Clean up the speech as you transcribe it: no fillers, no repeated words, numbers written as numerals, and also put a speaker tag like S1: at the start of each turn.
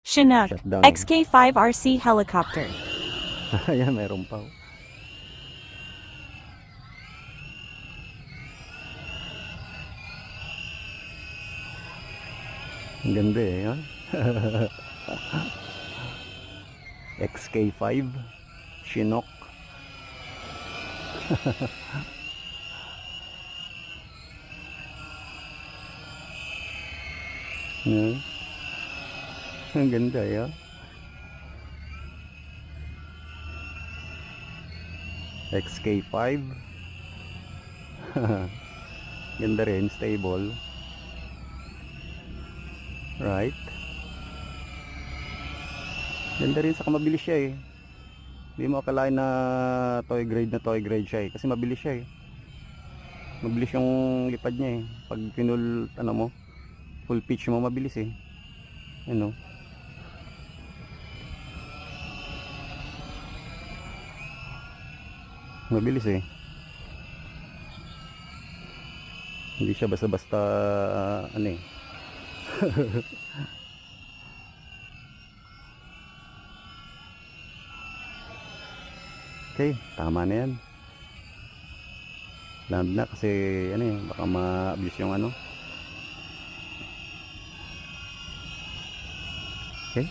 S1: Chinook,
S2: Shutdown.
S1: XK5RC helicopter.
S2: Ayan, meron pa. Ang ganda eh. Huh? XK5 Chinook. Yeah. Ang ganda eh. Huh? XK5. Ganda rin, stable. Right. Ganda rin, saka mabilis siya eh. Hindi mo akalain na toy grade siya eh. Kasi mabilis siya eh. Mabilis yung lipad niya eh. Pag pinul, ano mo, full pitch mo, mabilis eh. Ano. Mabilis eh. Hindi siya basta-basta ano eh. Okay, tama na yan. Land na kasi ano eh, baka ma-abuse yung ano. Okay.